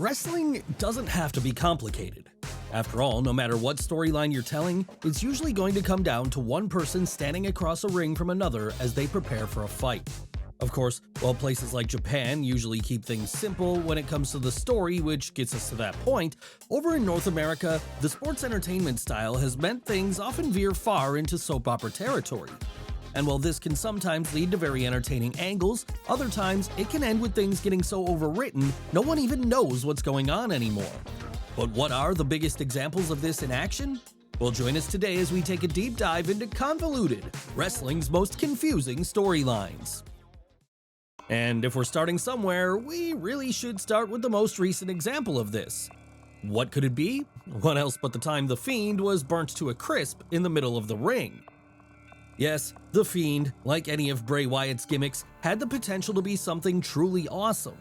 Wrestling doesn't have to be complicated. After all, no matter what storyline you're telling, it's usually going to come down to one person standing across a ring from another as they prepare for a fight. Of course, while places like Japan usually keep things simple when it comes to the story, which gets us to that point, over in North America, the sports entertainment style has meant things often veer far into soap opera territory. And while this can sometimes lead to very entertaining angles, other times it can end with things getting so overwritten no one even knows what's going on anymore. But what are the biggest examples of this in action? Well, join us today as we take a deep dive into Convoluted, wrestling's most confusing storylines. And if we're starting somewhere, we really should start with the most recent example of this. What could it be? What else but the time the Fiend was burnt to a crisp in the middle of the ring. Yes, the Fiend, like any of Bray Wyatt's gimmicks, had the potential to be something truly awesome.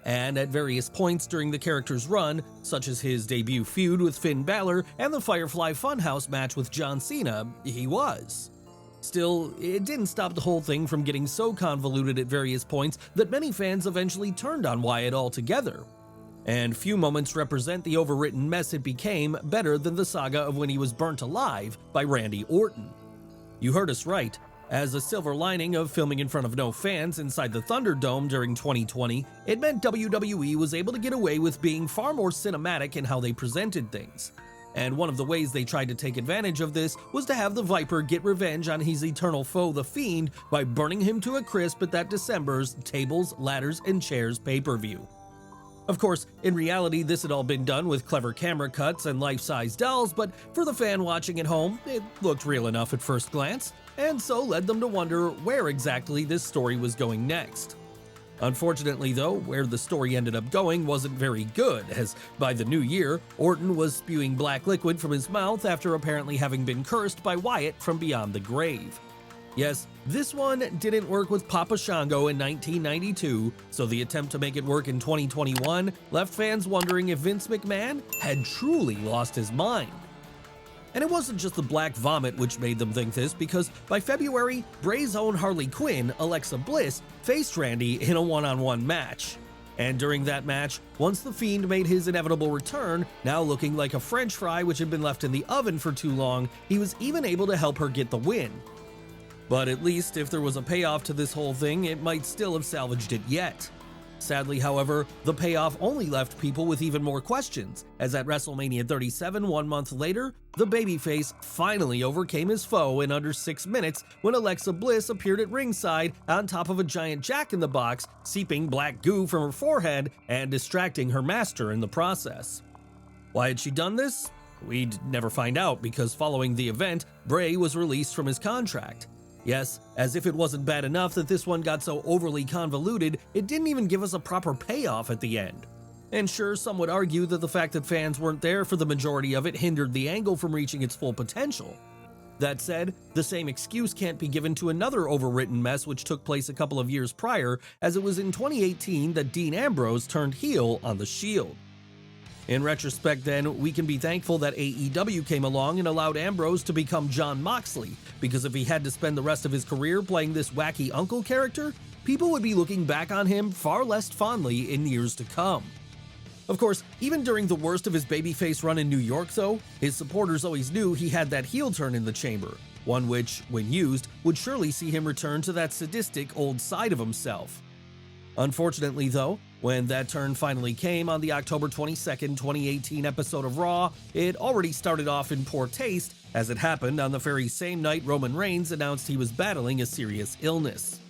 And at various points during the character's run, such as his debut feud with Finn Balor and the Firefly Funhouse match with John Cena, he was. Still, it didn't stop the whole thing from getting so convoluted at various points that many fans eventually turned on Wyatt altogether. And few moments represent the overwritten mess it became better than the saga of when he was burnt alive by Randy Orton. You heard us right. As a silver lining of filming in front of no fans inside the Thunderdome during 2020, it meant WWE was able to get away with being far more cinematic in how they presented things. And one of the ways they tried to take advantage of this was to have the Viper get revenge on his eternal foe, the Fiend, by burning him to a crisp at that December's Tables, Ladders, and Chairs pay-per-view. Of course, in reality, this had all been done with clever camera cuts and life-size dolls, but for the fan watching at home, it looked real enough at first glance, and so led them to wonder where exactly this story was going next. Unfortunately though, where the story ended up going wasn't very good, as by the new year, Orton was spewing black liquid from his mouth after apparently having been cursed by Wyatt from beyond the grave. Yes, this one didn't work with Papa Shango in 1992, so the attempt to make it work in 2021 left fans wondering if Vince McMahon had truly lost his mind. And it wasn't just the black vomit which made them think this, because by February, Bray's own Harley Quinn, Alexa Bliss, faced Randy in a one-on-one match. And during that match, once the Fiend made his inevitable return, now looking like a French fry which had been left in the oven for too long, he was even able to help her get the win. But at least if there was a payoff to this whole thing, it might still have salvaged it yet. Sadly, however, the payoff only left people with even more questions, as at WrestleMania 37 1 month later, the babyface finally overcame his foe in under 6 minutes when Alexa Bliss appeared at ringside on top of a giant jack-in-the-box, seeping black goo from her forehead and distracting her master in the process. Why had she done this? We'd never find out, because following the event, Bray was released from his contract. Yes, as if it wasn't bad enough that this one got so overly convoluted, it didn't even give us a proper payoff at the end. And sure, some would argue that the fact that fans weren't there for the majority of it hindered the angle from reaching its full potential. That said, the same excuse can't be given to another overwritten mess which took place a couple of years prior, as it was in 2018 that Dean Ambrose turned heel on The Shield. In retrospect then, we can be thankful that AEW came along and allowed Ambrose to become Jon Moxley, because if he had to spend the rest of his career playing this wacky uncle character, people would be looking back on him far less fondly in years to come. Of course, even during the worst of his babyface run in New York though, his supporters always knew he had that heel turn in the chamber, one which, when used, would surely see him return to that sadistic old side of himself. Unfortunately though, when that turn finally came on the October 22, 2018 episode of Raw, it already started off in poor taste, as it happened on the very same night Roman Reigns announced he was battling a serious illness.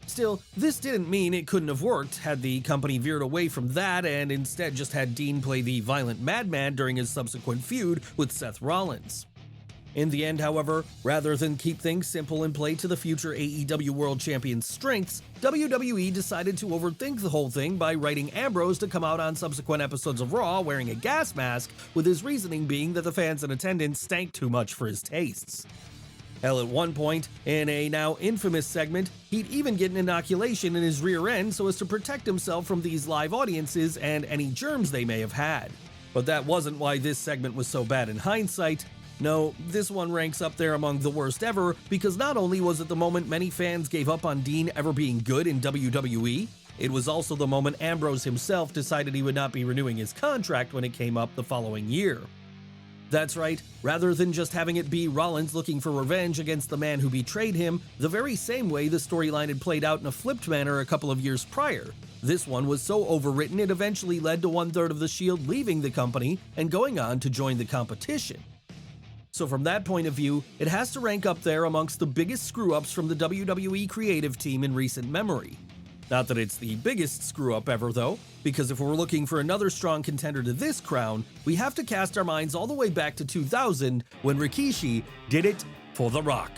Still, this didn't mean it couldn't have worked had the company veered away from that and instead just had Dean play the violent madman during his subsequent feud with Seth Rollins. In the end, however, rather than keep things simple and play to the future AEW World Champion's strengths, WWE decided to overthink the whole thing by writing Ambrose to come out on subsequent episodes of Raw wearing a gas mask, with his reasoning being that the fans in attendance stank too much for his tastes. Hell, at one point, in a now infamous segment, he'd even get an inoculation in his rear end so as to protect himself from these live audiences and any germs they may have had. But that wasn't why this segment was so bad in hindsight. No, this one ranks up there among the worst ever, because not only was it the moment many fans gave up on Dean ever being good in WWE, It was also the moment Ambrose himself decided he would not be renewing his contract when it came up the following year. That's right, rather than just having it be Rollins looking for revenge against the man who betrayed him, the very same way the storyline had played out in a flipped manner a couple of years prior. This one was so overwritten it eventually led to 1/3 of the Shield leaving the company and going on to join the competition. So from that point of view, it has to rank up there amongst the biggest screw-ups from the WWE creative team in recent memory. Not that it's the biggest screw-up ever though, because if we're looking for another strong contender to this crown, we have to cast our minds all the way back to 2000 when Rikishi did it for The Rock.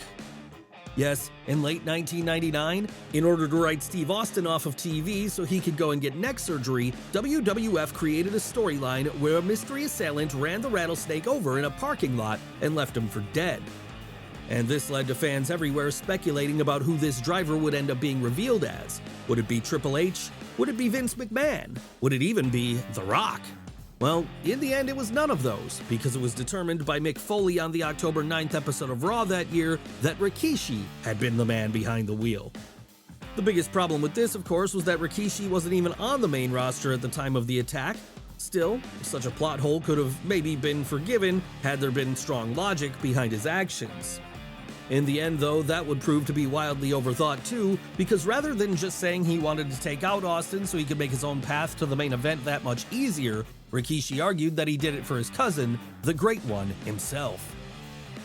Yes, in late 1999, in order to write Steve Austin off of TV so he could go and get neck surgery, WWF created a storyline where a mystery assailant ran the rattlesnake over in a parking lot and left him for dead. And this led to fans everywhere speculating about who this driver would end up being revealed as. Would it be Triple H? Would it be Vince McMahon? Would it even be The Rock? Well, in the end it was none of those, because it was determined by Mick Foley on the October 9th episode of Raw that year that Rikishi had been the man behind the wheel. The biggest problem with this, of course, was that Rikishi wasn't even on the main roster at the time of the attack. Still, such a plot hole could have maybe been forgiven had there been strong logic behind his actions. In the end, though, that would prove to be wildly overthought too, because rather than just saying he wanted to take out Austin so he could make his own path to the main event that much easier, Rikishi argued that he did it for his cousin, the Great One himself.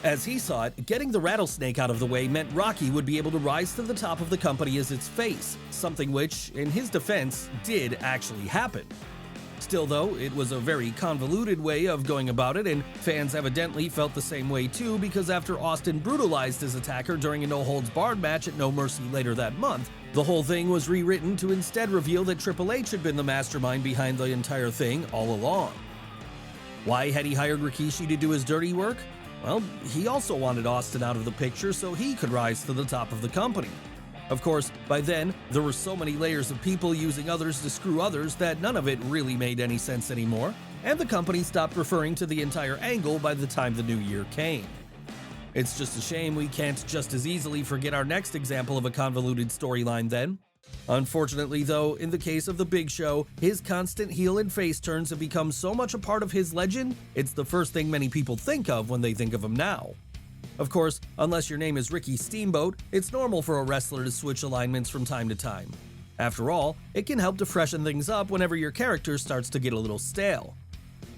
As he saw it, getting the rattlesnake out of the way meant Rocky would be able to rise to the top of the company as its face, something which, in his defense, did actually happen. Still though, it was a very convoluted way of going about it, and fans evidently felt the same way too, because after Austin brutalized his attacker during a no-holds-barred match at No Mercy later that month, the whole thing was rewritten to instead reveal that Triple H had been the mastermind behind the entire thing all along. Why had he hired Rikishi to do his dirty work? Well, he also wanted Austin out of the picture so he could rise to the top of the company. Of course, by then, there were so many layers of people using others to screw others that none of it really made any sense anymore, and the company stopped referring to the entire angle by the time the new year came. It's just a shame we can't just as easily forget our next example of a convoluted storyline then. Unfortunately though, in the case of The Big Show, his constant heel and face turns have become so much a part of his legend, it's the first thing many people think of when they think of him now. Of course, unless your name is Ricky Steamboat, it's normal for a wrestler to switch alignments from time to time. After all, it can help to freshen things up whenever your character starts to get a little stale.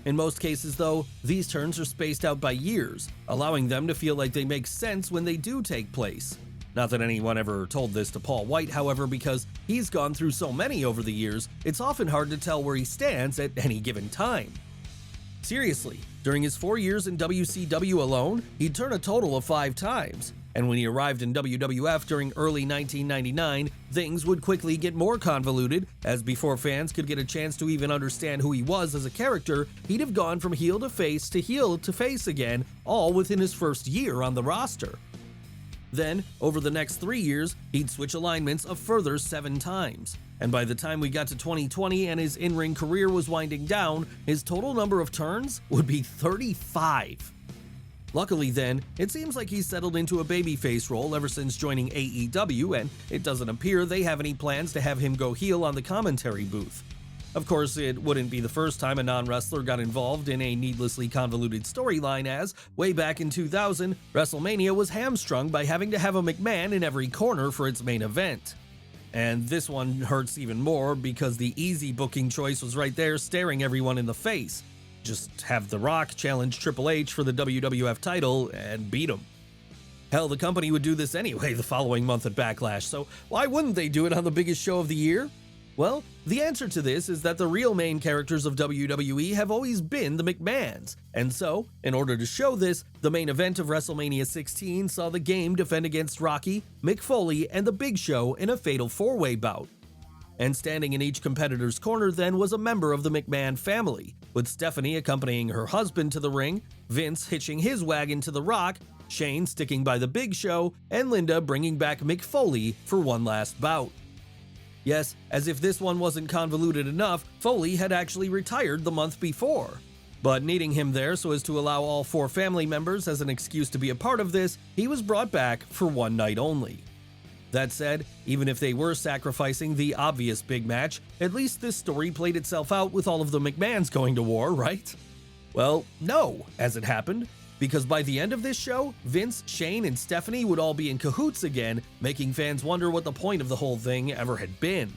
In most cases though, these turns are spaced out by years, allowing them to feel like they make sense when they do take place. Not that anyone ever told this to Paul White, however, because he's gone through so many over the years, it's often hard to tell where he stands at any given time. Seriously, during his 4 years in WCW alone, he'd turn a total of 5 times, and when he arrived in WWF during early 1999, things would quickly get more convoluted, as before fans could get a chance to even understand who he was as a character, he'd have gone from heel to face again, all within his first year on the roster. Then, over the next 3 years, he'd switch alignments a further 7 times. And by the time we got to 2020 and his in-ring career was winding down, his total number of turns would be 35. Luckily then, it seems like he's settled into a babyface role ever since joining AEW, and it doesn't appear they have any plans to have him go heel on the commentary booth. Of course, it wouldn't be the first time a non-wrestler got involved in a needlessly convoluted storyline, as, way back in 2000, WrestleMania was hamstrung by having to have a McMahon in every corner for its main event. And this one hurts even more because the easy booking choice was right there staring everyone in the face. Just have The Rock challenge Triple H for the WWF title and beat him. Hell, the company would do this anyway the following month at Backlash, so why wouldn't they do it on the biggest show of the year? Well, the answer to this is that the real main characters of WWE have always been the McMahons, and so, in order to show this, the main event of WrestleMania 16 saw the Game defend against Rocky, Mick Foley, and The Big Show in a fatal 4-way bout. And standing in each competitor's corner then was a member of the McMahon family, with Stephanie accompanying her husband to the ring, Vince hitching his wagon to The Rock, Shane sticking by The Big Show, and Linda bringing back Mick Foley for one last bout. Yes, as if this one wasn't convoluted enough, Foley had actually retired the month before. But needing him there so as to allow all 4 family members as an excuse to be a part of this, he was brought back for one night only. That said, even if they were sacrificing the obvious big match, at least this story played itself out with all of the McMahons going to war, right? Well, no, as it happened, because by the end of this show, Vince, Shane, and Stephanie would all be in cahoots again, making fans wonder what the point of the whole thing ever had been.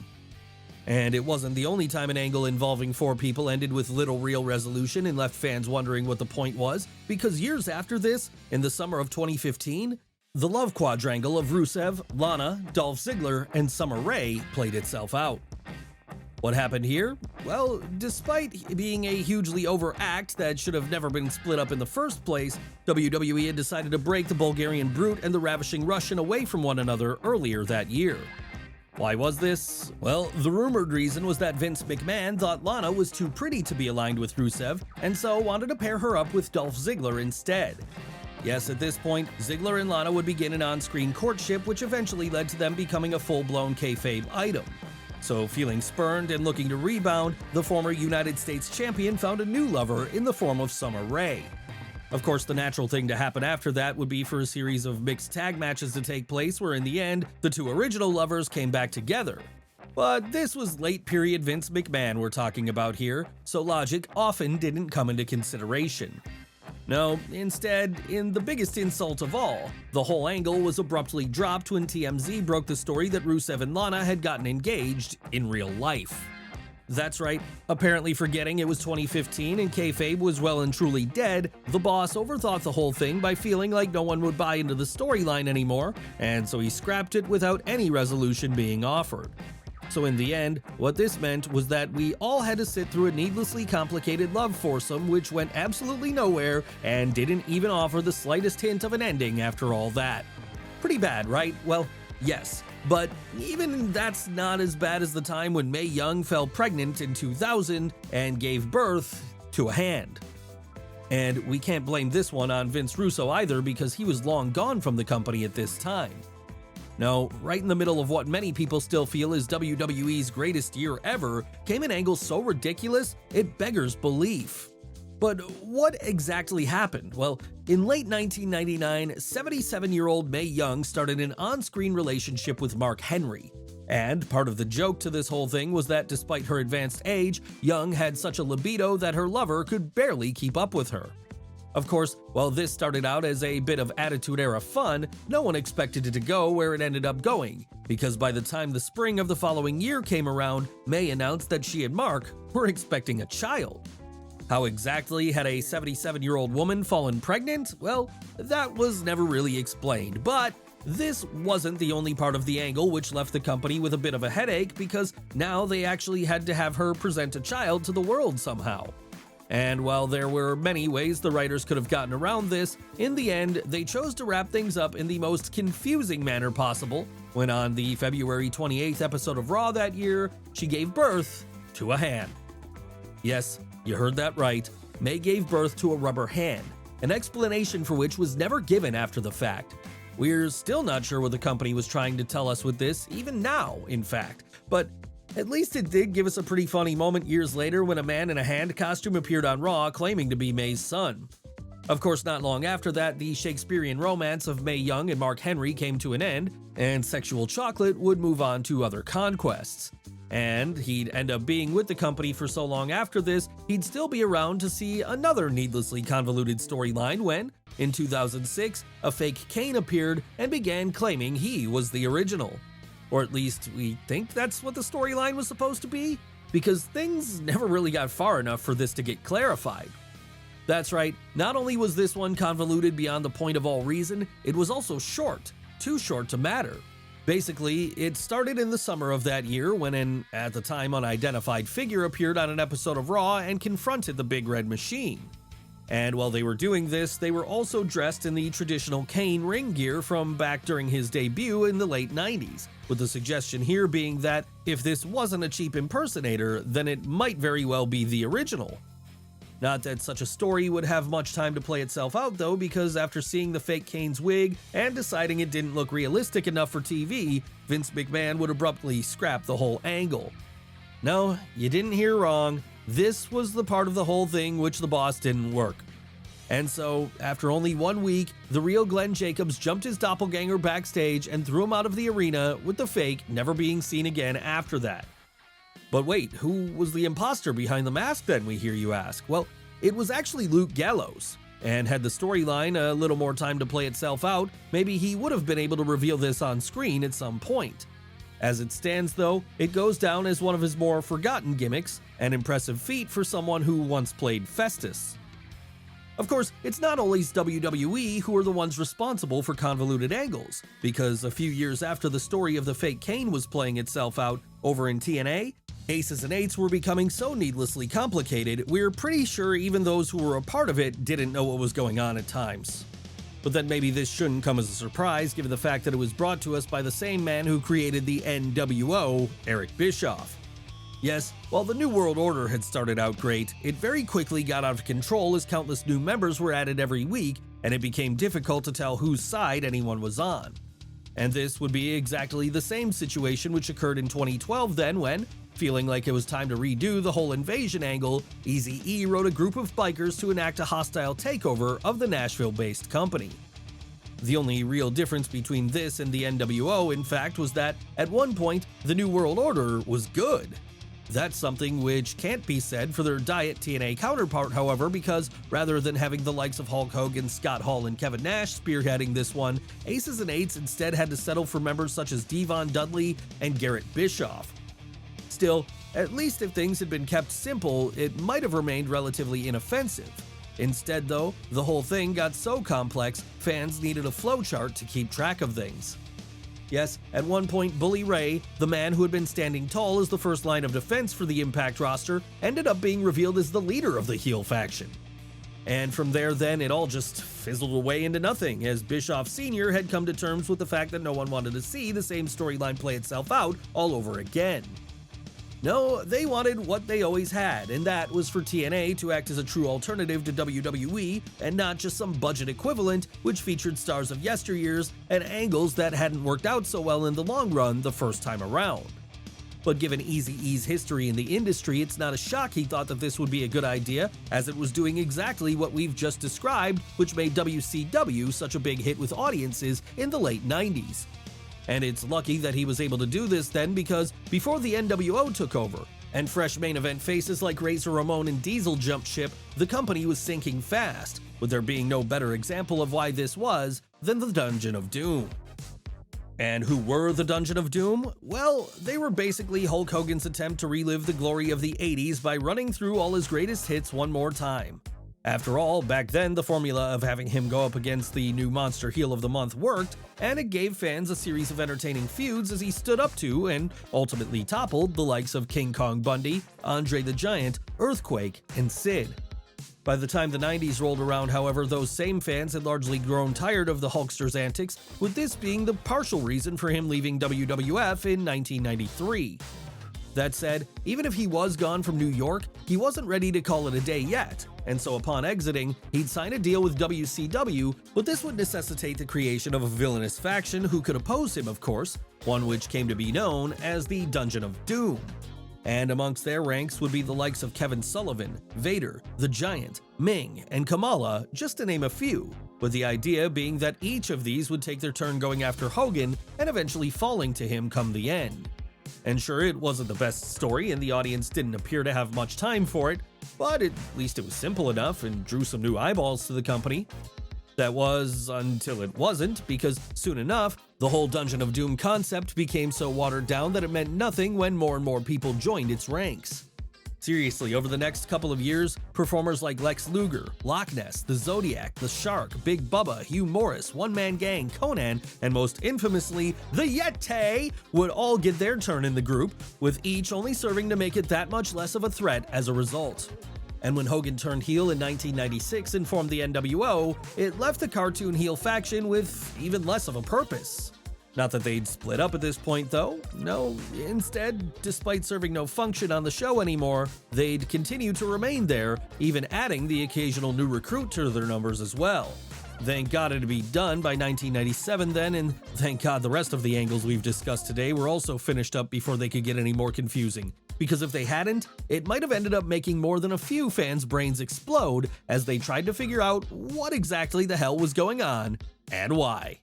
And it wasn't the only time an angle involving 4 people ended with little real resolution and left fans wondering what the point was, because years after this, in the summer of 2015, the love quadrangle of Rusev, Lana, Dolph Ziggler, and Summer Rae played itself out. What happened here? Well, despite being a hugely over act that should have never been split up in the first place, WWE had decided to break the Bulgarian Brute and the Ravishing Russian away from one another earlier that year. Why was this? Well, the rumored reason was that Vince McMahon thought Lana was too pretty to be aligned with Rusev, and so wanted to pair her up with Dolph Ziggler instead. Yes, at this point, Ziggler and Lana would begin an on-screen courtship, which eventually led to them becoming a full-blown kayfabe item. So, feeling spurned and looking to rebound, the former United States champion found a new lover in the form of Summer Rae. Of course, the natural thing to happen after that would be for a series of mixed tag matches to take place where in the end, the 2 original lovers came back together. But this was late period Vince McMahon we're talking about here, so logic often didn't come into consideration. No, instead, in the biggest insult of all, the whole angle was abruptly dropped when TMZ broke the story that Rusev and Lana had gotten engaged in real life. That's right, apparently forgetting it was 2015 and kayfabe was well and truly dead, the boss overthought the whole thing by feeling like no one would buy into the storyline anymore, and so he scrapped it without any resolution being offered. So in the end, what this meant was that we all had to sit through a needlessly complicated love foursome which went absolutely nowhere and didn't even offer the slightest hint of an ending after all that. Pretty bad, right? Well, yes. But even that's not as bad as the time when Mae Young fell pregnant in 2000 and gave birth to a hand. And we can't blame this one on Vince Russo either because he was long gone from the company at this time. No, right in the middle of what many people still feel is WWE's greatest year ever came an angle so ridiculous it beggars belief. But what exactly happened? Well, in late 1999, 77-year-old Mae Young started an on-screen relationship with Mark Henry. And part of the joke to this whole thing was that despite her advanced age, Young had such a libido that her lover could barely keep up with her. Of course, while this started out as a bit of Attitude Era fun, no one expected it to go where it ended up going, because by the time the spring of the following year came around, Mae announced that she and Mark were expecting a child. How exactly had a 77-year-old woman fallen pregnant? Well, that was never really explained, but this wasn't the only part of the angle which left the company with a bit of a headache because now they actually had to have her present a child to the world somehow. And while there were many ways the writers could have gotten around this, in the end, they chose to wrap things up in the most confusing manner possible when on the February 28th episode of Raw that year, she gave birth to a hand. Yes, you heard that right. Mae gave birth to a rubber hand, an explanation for which was never given after the fact. We're still not sure what the company was trying to tell us with this, even now, in fact. But at least it did give us a pretty funny moment years later when a man in a hand costume appeared on Raw claiming to be Mae's son. Of course, not long after that, the Shakespearean romance of Mae Young and Mark Henry came to an end, and Sexual Chocolate would move on to other conquests. And he'd end up being with the company for so long after this, he'd still be around to see another needlessly convoluted storyline when, in 2006, a fake Kane appeared and began claiming he was the original. Or at least we think that's what the storyline was supposed to be, because things never really got far enough for this to get clarified. That's right, not only was this one convoluted beyond the point of all reason, it was also short, too short to matter. Basically, it started in the summer of that year when an, at the time, unidentified figure appeared on an episode of Raw and confronted the Big Red Machine. And while they were doing this, they were also dressed in the traditional Kane ring gear from back during his debut in the late 90s, with the suggestion here being that if this wasn't a cheap impersonator, then it might very well be the original. Not that such a story would have much time to play itself out though, because after seeing the fake Kane's wig and deciding it didn't look realistic enough for TV, Vince McMahon would abruptly scrap the whole angle. No, you didn't hear wrong. This was the part of the whole thing which the boss didn't work. And so, after only 1 week, the real Glenn Jacobs jumped his doppelganger backstage and threw him out of the arena, with the fake never being seen again after that. But wait, who was the imposter behind the mask then, we hear you ask? Well, it was actually Luke Gallows. And had the storyline a little more time to play itself out, maybe he would have been able to reveal this on screen at some point. As it stands though, it goes down as one of his more forgotten gimmicks, an impressive feat for someone who once played Festus. Of course, it's not always WWE who are the ones responsible for convoluted angles, because a few years after the story of the fake Kane was playing itself out over in TNA, Aces and Eights were becoming so needlessly complicated, we're pretty sure even those who were a part of it didn't know what was going on at times. But then maybe this shouldn't come as a surprise given the fact that it was brought to us by the same man who created the NWO, Eric Bischoff. Yes, while the New World Order had started out great, it very quickly got out of control as countless new members were added every week, and it became difficult to tell whose side anyone was on. And this would be exactly the same situation which occurred in 2012 then when, feeling like it was time to redo the whole invasion angle, Eazy-E wrote a group of bikers to enact a hostile takeover of the Nashville-based company. The only real difference between this and the NWO, in fact, was that, at one point, the New World Order was good. That's something which can't be said for their Diet TNA counterpart, however, because rather than having the likes of Hulk Hogan, Scott Hall, and Kevin Nash spearheading this one, Aces and Eights instead had to settle for members such as Devon Dudley and Garrett Bischoff. Still, at least if things had been kept simple, it might have remained relatively inoffensive. Instead though, the whole thing got so complex, fans needed a flowchart to keep track of things. Yes, at one point Bully Ray, the man who had been standing tall as the first line of defense for the Impact roster, ended up being revealed as the leader of the heel faction. And from there then it all just fizzled away into nothing, as Bischoff Sr. had come to terms with the fact that no one wanted to see the same storyline play itself out all over again. No, they wanted what they always had, and that was for TNA to act as a true alternative to WWE and not just some budget equivalent which featured stars of yesteryears and angles that hadn't worked out so well in the long run the first time around. But given Eazy-E's history in the industry, it's not a shock he thought that this would be a good idea, as it was doing exactly what we've just described, which made WCW such a big hit with audiences in the late 90s. And it's lucky that he was able to do this then, because before the NWO took over, and fresh main event faces like Razor Ramon and Diesel jumped ship, the company was sinking fast, with there being no better example of why this was than the Dungeon of Doom. And who were the Dungeon of Doom? Well, they were basically Hulk Hogan's attempt to relive the glory of the 80s by running through all his greatest hits one more time. After all, back then the formula of having him go up against the new Monster Heel of the Month worked, and it gave fans a series of entertaining feuds as he stood up to and ultimately toppled the likes of King Kong Bundy, Andre the Giant, Earthquake, and Sid. By the time the 90s rolled around, however, those same fans had largely grown tired of the Hulkster's antics, with this being the partial reason for him leaving WWF in 1993. That said, even if he was gone from New York, he wasn't ready to call it a day yet, and so upon exiting, he'd sign a deal with WCW, but this would necessitate the creation of a villainous faction who could oppose him, of course, one which came to be known as the Dungeon of Doom. And amongst their ranks would be the likes of Kevin Sullivan, Vader, the Giant, Ming, and Kamala, just to name a few, with the idea being that each of these would take their turn going after Hogan and eventually falling to him come the end. And sure, it wasn't the best story and the audience didn't appear to have much time for it, but at least it was simple enough and drew some new eyeballs to the company. That was until it wasn't, because soon enough, the whole Dungeon of Doom concept became so watered down that it meant nothing when more and more people joined its ranks. Seriously, over the next couple of years, performers like Lex Luger, Loch Ness, The Zodiac, The Shark, Big Bubba, Hugh Morris, One Man Gang, Conan, and most infamously, The Yeti would all get their turn in the group, with each only serving to make it that much less of a threat as a result. And when Hogan turned heel in 1996 and formed the NWO, it left the cartoon heel faction with even less of a purpose. Not that they'd split up at this point though, no, instead, despite serving no function on the show anymore, they'd continue to remain there, even adding the occasional new recruit to their numbers as well. Thank God it'd be done by 1997 then, and thank God the rest of the angles we've discussed today were also finished up before they could get any more confusing. because if they hadn't, it might have ended up making more than a few fans' brains explode as they tried to figure out what exactly the hell was going on and why.